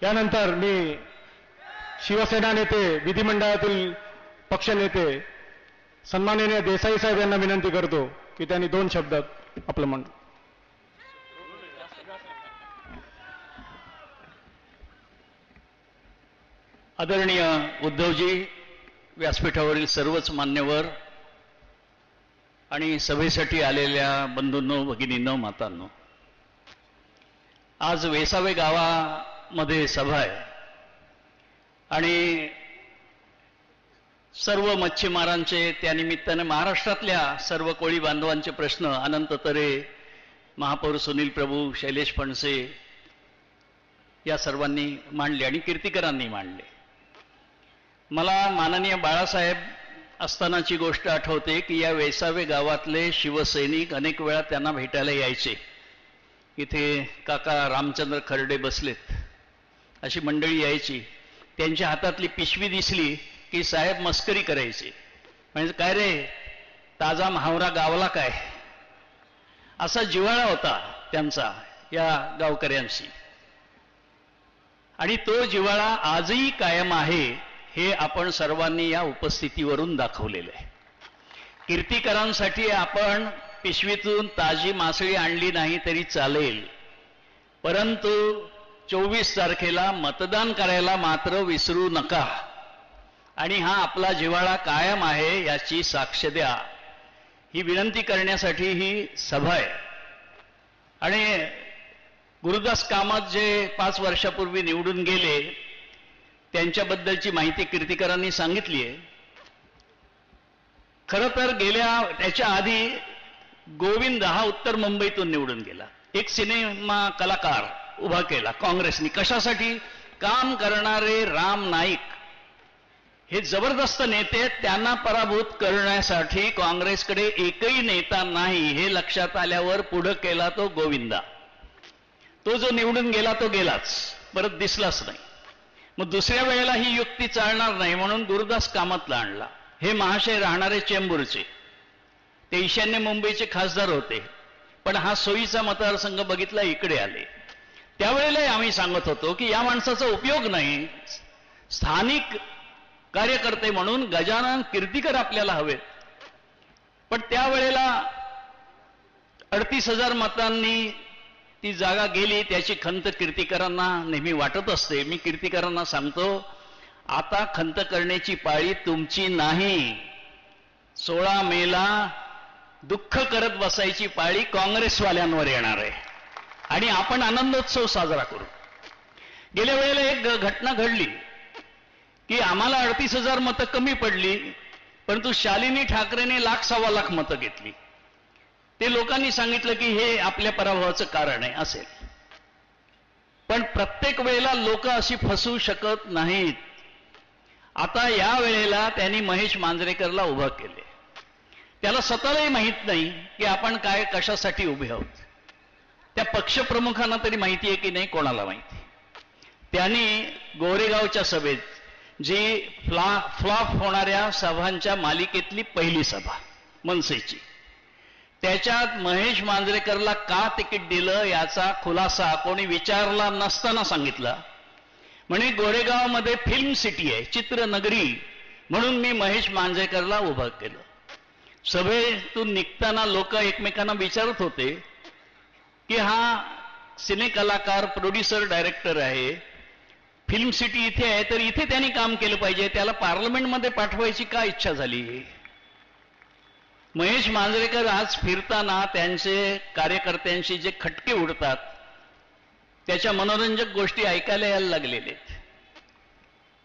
यानंतर मी शिवसेना नेते, विधिमंडळातील पक्षनेते सन्माननीय देसाई साहेब यांना विनंती करतो की त्यांनी 2 शब्दात आपलं म्हणणं. आदरणीय उद्धवजी, व्यासपीठावरील सर्वच मान्यवर आणि सभेसाठी आलेल्या बंधूंनो, भगिनींनो, मातांनो, आज वेसावे गावामध्ये सभा आहे आणि सर्व मच्छीमारांचे, त्यानिमित्ताने महाराष्ट्रातल्या सर्व कोळी बांधवांचे प्रश्न अनंत तरे, महापौर सुनील प्रभू, शैलेश फणसे या सर्वांनी मांडले आणि कीर्तिकरांनी मांडले. मला माननीय बाळासाहेब असतानाची गोष्ट आठवते की या वेसावे गावातले शिवसैनिक अनेक वेळा त्यांना भेटायला यायचे. इथे काका रामचंद्र खर्डे बसलेत, अशी मंडळी यायची. त्यांच्या हातातली पिशवी दिसली की साहेब मस्करी करायचे, म्हणजे काय रे ताजा महावरा गावला काय, असा जिव्हाळा होता त्यांचा या गावकऱ्यांशी. आणि तो जिव्हाळा आजही कायम आहे हे आपण सर्वांनी या उपस्थितीवरून दाखवलेलं आहे. कीर्तिकरांसाठी आपण पिशवीतून ताजी मासळी आणली नाही तरी चालेल, परंतु 24 तारखेला मतदान करायला मात्र विसरू नका आणि हा आपला जिव्हाळा कायम आहे याची साक्ष द्या, ही विनंती करण्यासाठी ही सभा आहे. आणि गुरुदास कामत जे 5 वर्षापूर्वी निवडून गेले त्यांच्याबद्दलची माहिती कीर्तिकरांनी सांगितली आहे. खरं तर त्याच्या आधी गोविंद हा उत्तर मुंबईतून निवडून गेला. एक सिनेमा कलाकार उभा केला काँग्रेसनी. कशासाठी? काम करणारे राम नाईक हे जबरदस्त नेते, त्यांना पराभूत करण्यासाठी काँग्रेसकडे एकही नेता नाही हे लक्षात आल्यावर पुढे केला तो गोविंदा. तो जो निवडून गेला तो गेलाच, परत दिसलाच नाही. मग दुसऱ्या वेळेला ही युक्ती चालणार नाही म्हणून गुरुदास कामतला आणला. हे महाशय राहणारे चेंबूरचे, ते ईशान्य मुंबईचे खासदार होते, पण हा सोयीचा मतदारसंघ बघितला इकडे आले. त्यावेळेलाही आम्ही सांगत होतो की या माणसाचा उपयोग नाही, स्थानिक कार्यकर्ते म्हणून गजानन कीर्तिकर आपल्याला हवेत. पण त्यावेळेला 38,000 मतांनी ती जागा गेली, त्याची खंत कीर्तिकरांना नेहमी वाटत असते. मी कीर्तिकरांना सांगतो, आता खंत करण्याची पाळी तुमची नाही. 16 मेला दुःख करत बसायची पाळी काँग्रेसवाल्यांवर येणार आहे आणि आपण आनंदोत्सव साजरा करू. गेल्या वेळेला एक घटना घडली की आम्हाला 38,000 मतं कमी पडली, परंतु शालिनी ठाकरेने 1,00,000-1,25,000 मतं घेतली. ते लोकांनी सांगितलं की हे आपल्या पराभवाचं कारण आहे असेल. पण प्रत्येक वेळेला लोक अशी फसवू शकत नाहीत. आता या वेळेला त्यांनी महेश मांजरेकरला उभं केले. त्याला स्वतःलाही माहीत नाही की आपण काय कशासाठी उभे आहोत. त्या पक्षप्रमुखांना तरी माहिती आहे की नाही कोणाला माहिती. त्यांनी गोरेगावच्या सभेत जी फ्लॉप होणाऱ्या सभांच्या मालिकेतली पहिली सभा मनसेची, त्याच्यात महेश मांजरेकरला का तिकीट दिलं याचा खुलासा कोणी विचारला नसताना सांगितला. म्हणे गोरेगावमध्ये फिल्म सिटी आहे, चित्रनगरी, म्हणून मी महेश मांजरेकरला उभं केलं. सभेतून निघताना लोक एकमेकांना विचारत होते की हा सिने कलाकार, प्रोड्युसर, डायरेक्टर आहे, फिल्म सिटी इथे आहे, तर इथे त्यांनी काम केलं पाहिजे, त्याला पार्लमेंटमध्ये पाठवायची का इच्छा झाली. महेश मांजरेकर आज फिरताना त्यांचे कार्यकर्त्यांशी जे खटके उडतात त्याच्या मनोरंजक गोष्टी ऐकायला यायला लागलेले.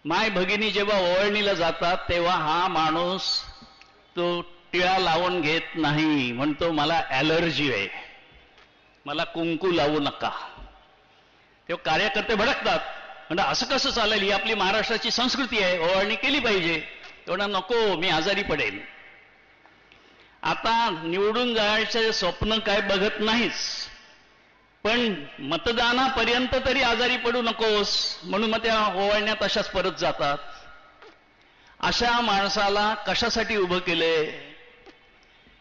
माय भगिनी जेव्हा ओवाळणीला जातात तेव्हा हा माणूस तो टिळा लावून घेत नाही, म्हणतो मला ॲलर्जी आहे, मला कुंकू लावू नका. तेव्हा कार्यकर्ते भडकतात, म्हणजे असं कसं चालेल, ही आपली महाराष्ट्राची संस्कृती आहे, ओवाळणी केली पाहिजे. तेवढा नको, मी आजारी पडेल. आता निवडून जायचं स्वप्न काय बघत नाहीच, पण मतदानापर्यंत तरी आजारी पडू नकोस म्हणून मग त्या ओवाळण्या तशाच परत जातात. अशा माणसाला कशासाठी उभं केलंय.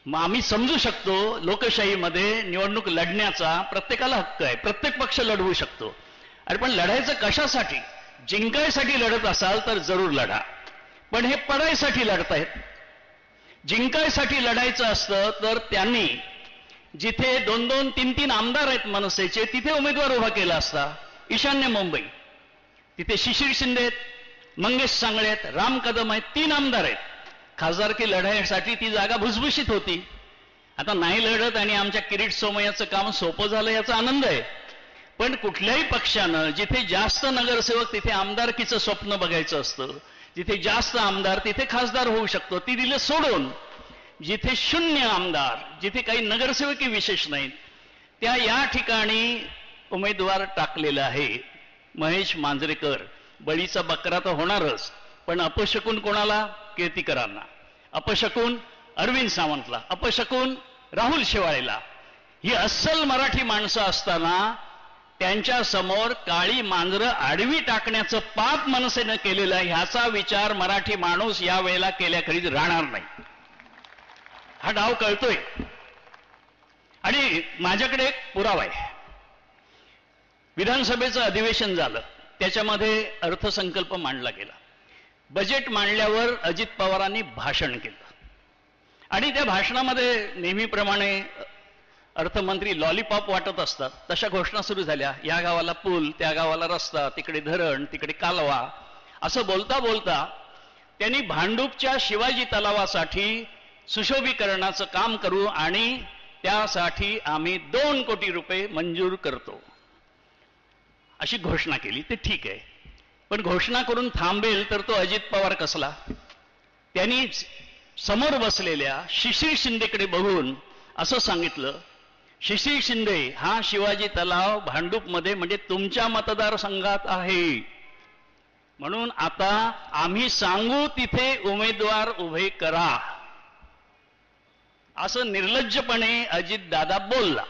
मग आम्ही समजू शकतो लोकशाहीमध्ये निवडणूक लढण्याचा प्रत्येकाला हक्क आहे, प्रत्येक पक्ष लढवू शकतो, अरे पण लढायचं कशासाठी? जिंकायसाठी लढत असाल तर जरूर लढा, पण हे पडायसाठी लढतायत. जिंकायसाठी लढायचं असतं तर त्यांनी जिथे 2-2, 3-3 आमदार आहेत मनसेचे, तिथे उमेदवार उभा केला असता. ईशान्य मुंबई, तिथे शिशिर शिंदे आहेत, मंगेश सांगळे आहेत, राम कदम आहेत, 3 आमदार आहेत. खासदारकी लढाईसाठी ती जागा भुसभुशीत होती. आता नाही लढत आणि आमच्या किरीट सोमय्याचं काम सोपं झालं याचा आनंद आहे. पण कुठल्याही पक्षानं जिथे जास्त नगरसेवक तिथे आमदारकीचं स्वप्न बघायचं असतं. जिथे जास्त आमदार तिथे खासदार होऊ शकतो. ती दिलं सोडून जिथे 0 आमदार, जिथे काही नगरसेवकही विशेष नाहीत, त्या या ठिकाणी उमेदवार टाकलेला आहे. महेश मांजरेकर बळीचा बकरा तर होणारच, पण अपशकून कोणाला? कीर्तीकरांना. अपशकून अरविंद सावंतला, अपशकून राहुल शेवाळेला. ही अस्सल मराठी माणसं असताना त्यांच्या समोर काळी मांजरं आडवी टाकण्याचं पाप मनसेनं केलेलं आहे. ह्याचा विचार मराठी माणूस या वेळेला केल्याखेरीज राहणार नाही. हा डाव कळतोय. आणि माझ्याकडे एक पुरावा आहे. विधानसभेचं अधिवेशन झालं, त्याच्यामध्ये अर्थसंकल्प मांडला गेला. बजेट मांडल्यावर अजित पवारांनी भाषण केलं आणि त्या भाषणामध्ये नेहमीप्रमाणे अर्थमंत्री लॉलीपॉप वाटत असतात तशा घोषणा सुरू झाल्या. या गावाला पूल, त्या गावाला रस्ता, तिकडे धरण, तिकडे कालवा. असं बोलता बोलता त्यांनी भांडूपच्या शिवाजी तलावासाठी सुशोभीकरणाचं काम करू आणि त्यासाठी आम्ही 2 कोटी रुपये मंजूर करतो अशी घोषणा केली. ते ठीक आहे, पण घोषणा करून थांबेल तर तो अजित पवार कसला? त्यांनी समोर बसलेल्या शिशिर शिंदेकडे बघून असं सांगितलं, शिशिर शिंदे, हा शिवाजी तलाव भांडूपमध्ये म्हणजे तुमच्या मतदारसंघात आहे, म्हणून आता आम्ही सांगू तिथे उमेदवार उभे करा. असं निर्लज्जपणे अजित दादा बोलला.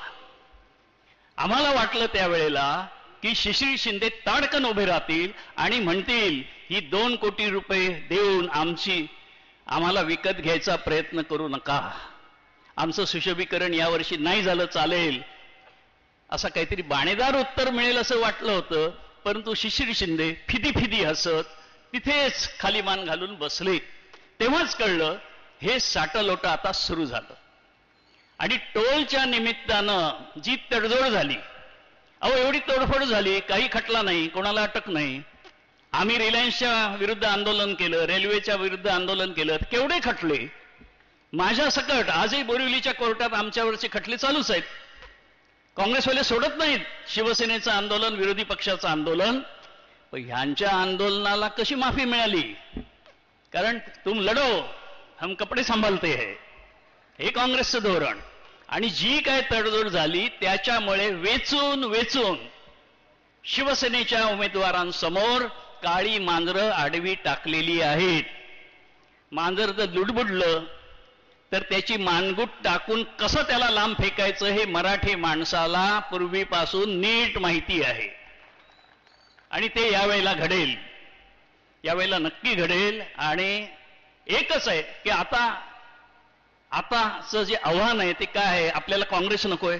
आम्हाला वाटलं त्यावेळेला की शिशिर शिंदे ताडकन उभे राहतील आणि म्हणतील ही 2 कोटी रुपये देऊन आम्हाला विकत घ्यायचा प्रयत्न करू नका, आमचं सुशोभीकरण यावर्षी नाही झालं चालेल, असं काहीतरी बाणेदार उत्तर मिळेल असं वाटलं होतं. परंतु शिशिर शिंदे फिदी हसत तिथेच खाली मान घालून बसले. तेव्हाच कळलं हे साटलोटा आता सुरू झालं. आणि टोलच्या निमित्तानं जी तडजोड झाली, एवढी तोडफोड झाली, काही खटला नाही, कोणाला अटक नाही. आम्ही रिलायन्सच्या विरुद्ध आंदोलन केलं, रेल्वेच्या विरुद्ध आंदोलन केलं, केवढे खटले. माझ्या सकट आजही बोरिवलीच्या कोर्टात आमच्यावरचे खटले चालूच आहेत. काँग्रेसवाले सोडत नाहीत शिवसेनेचं आंदोलन, विरोधी पक्षाचं आंदोलन. पण ह्यांच्या आंदोलनाला कशी माफी मिळाली? कारण तुम लढो हम कपडे सांभाळते है, हे काँग्रेसचं धोरण. आणि जी काय तडजोड झाली त्याच्यामुळे वेचून शिवसेनेच्या उमेदवारांसमोर काळी मांजरं आडवी टाकलेली आहेत. मांजर जर लुडबुडलं तर त्याची मानगूट टाकून कसं त्याला लांब फेकायचं हे मराठी माणसाला पूर्वीपासून नीट माहिती आहे. आणि ते यावेळेला घडेल, यावेळेला नक्की घडेल. आणि एकच आहे की आताचं जे आव्हान आहे ते काय आहे? आपल्याला काँग्रेस नकोय.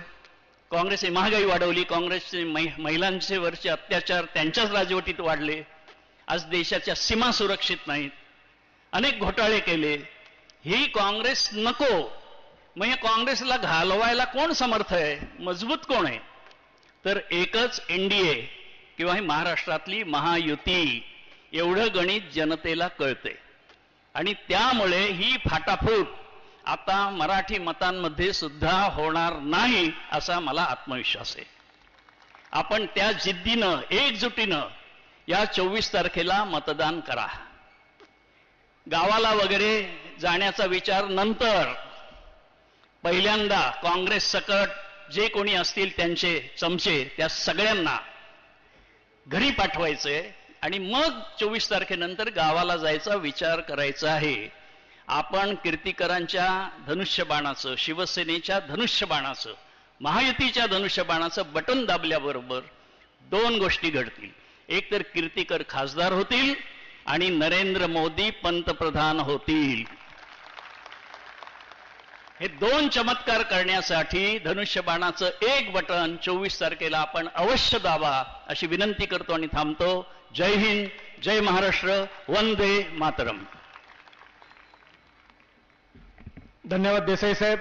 काँग्रेसने महागाई वाढवली, काँग्रेसने महिलांचे वरचे अत्याचार त्यांच्याच राजवटीत वाढले, आज देशाच्या सीमा सुरक्षित नाहीत, अनेक घोटाळे केले. ही काँग्रेस नको. मग या काँग्रेसला घालवायला कोण समर्थ आहे? मजबूत कोण आहे? तर एकच एनडीए किंवा ही महाराष्ट्रातली महायुती. एवढं गणित जनतेला कळते. आणि त्यामुळे ही फाटाफूट आता मराठी मतांमध्ये सुद्धा होणार नाही असा मला आत्मविश्वास आहे. आपण त्या जिद्दीनं, एकजुटीनं या 24 तारखेला मतदान करा. गावाला वगैरे जाण्याचा विचार नंतर. पहिल्यांदा काँग्रेस सकट जे कोणी असतील त्यांचे चमचे त्या सगळ्यांना घरी पाठवायचे आणि मग 24 तारखेनंतर गावाला जायचा विचार करायचा आहे. आपण कीर्तीकरांच्या धनुष्यबाणाचं, शिवसेनेच्या धनुष्यबाणाचं, महायुतीच्या धनुष्यबाणाचं बटन दाबल्याबरोबर 2 गोष्टी घडतील. एक तर कीर्तीकर खासदार होतील आणि नरेंद्र मोदी पंतप्रधान होतील. हे दोन चमत्कार करण्यासाठी धनुष्यबाणाचं एक बटन 24 तारखेला आपण अवश्य दाबा अशी विनंती करतो आणि थांबतो. जय हिंद, जय महाराष्ट्र, वंदे मातरम. धन्यवाद देसाई साहेब.